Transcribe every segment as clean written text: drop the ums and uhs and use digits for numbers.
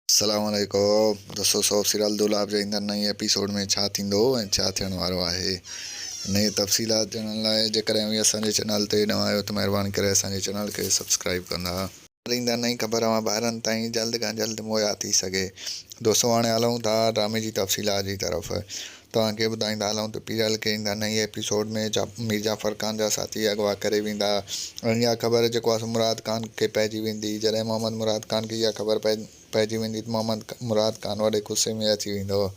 अस्सलामुअलैकुम दोस्तों, सौफ़ सीरियल दुलाब जे ईंदड़ नई एपिसोड में छा थींदो ऐं छा थियण वारो आहे। नई तफ़सीलात ॼाणण लाइ जेकॾहिं बि असांजे चैनल ते नवां आहियो त महिरबानी करे असांजे चैनल खे सब्सक्राइब कंदा। ईंदड़ नई ख़बर ॿारनि ताईं जल्द खां जल्द मुहैया थी सघे। दोस्तों, हाणे हलूं था ड्रामे जी तफ़सीलात जी तरफ़। तव्हांखे ॿुधाईंदा हलूं त पीरियल खे ईंदड़ नई एपिसोड में मीर जाफ़र ख़ान जा साथी अगवा करे वेंदा ऐं इहा ख़बर जेको आहे मुराद ख़ान खे पइजी वेंदी। जॾहिं मोहम्मद मुराद ख़ान खे इहा ख़बर पइजी वेंदी त मोहम्मद मुराद ख़ान वॾे गुस्से में अची वेंदो।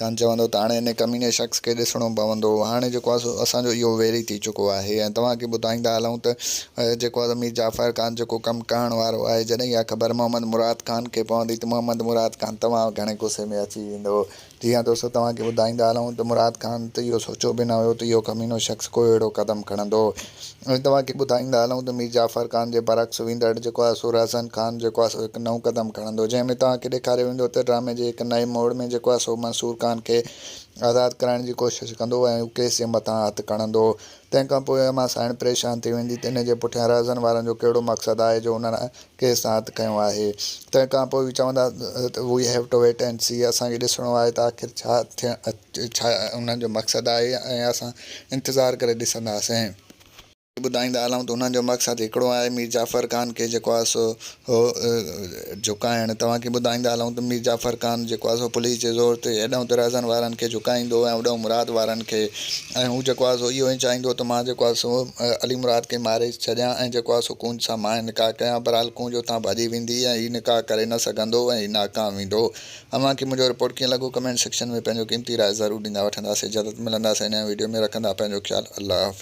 ख़ान चवंदो त हाणे हिन कमीने शख़्स खे ॾिसणो पवंदो। हाणे जेको आहे असांजो इहो वेरी थी चुको आहे। ऐं तव्हांखे ॿुधाईंदा हलूं त जेको आहे मीर जाफ़र ख़ान जेको कमु करण वारो आहे, जॾहिं इहा ख़बर मोहम्मद मुराद ख़ान खे पवंदी त मोहम्मद मुराद ख़ान तमामु घणे गुस्से में अची वेंदो। जीअं दोस्तों, तव्हांखे ॿुधाईंदा हलूं त मुराद ख़ान त इहो सोचियो बि न हुयो त इहो कमीनो शख़्स को अहिड़ो क़दमु खणंदो। ऐं तव्हांखे ॿुधाईंदा हलूं त मीर जाफ़र ख़ान जे बरक्स वेंदड़ जेको आहे हसन ख़ान जेको आहे हिकु नओं क़दमु खणंदो, जंहिंमें तव्हांखे ॾेखारियो वेंदो त ड्रामे जे हिकु नए मोड़ में जेको आहे मंसूर ख़ान खे आज़ादु कराइण जी कोशिशि कंदो ऐं केस जे मथां हथु खणंदो। तंहिंखां पोइ अमा साइण परेशान थी वेंदी त हिन जे पुठियां रहज़न वारनि जो कहिड़ो मक़सदु आहे जो उन्हनि केस सां हथु खयों आहे। तंहिंखां पोइ बि चवंदा we have to wait and see, असांखे ॾिसणो आहे त आख़िर छा उन्हनि जो मक़सदु आहे ऐं असां इंतज़ारु करे ॾिसंदासीं। ॿुधाईंदा हलूं त उन्हनि जो मक़सदु हिकिड़ो आहे, मीर जाफ़र ख़ान खे जेको आहे सो झुकाइणु। तव्हांखे ॿुधाईंदा हलूं त मीर जाफ़र ख़ान जेको आहे सो पुलिस जे ज़ोर ते हेॾां त रहज़न वारनि खे झुकाईंदो ऐं होॾां मुराद वारनि खे। ऐं हू जेको आहे सो इहो ई चाहींदो त मां जेको आहे सो अली मुराद खे मारे छॾियां ऐं जेको आहे सो कूंज सां मां निकाह कयां। बहरहाल कूंज उतां भॼी वेंदी ऐं हीउ निकाह करे न सघंदो ऐं हीउ नाकाम वेंदो। अव्हांखे मुंहिंजो रिपोर्ट कीअं लॻो कमेंट सेक्शन में पंहिंजो क़ीमती राय ज़रूरु ॾींदा। वठंदासीं, इजाज़त मिलंदासीं नए वीडियो में। रखंदा पंहिंजो ख़्यालु। अल्लाह हाफ़िज़।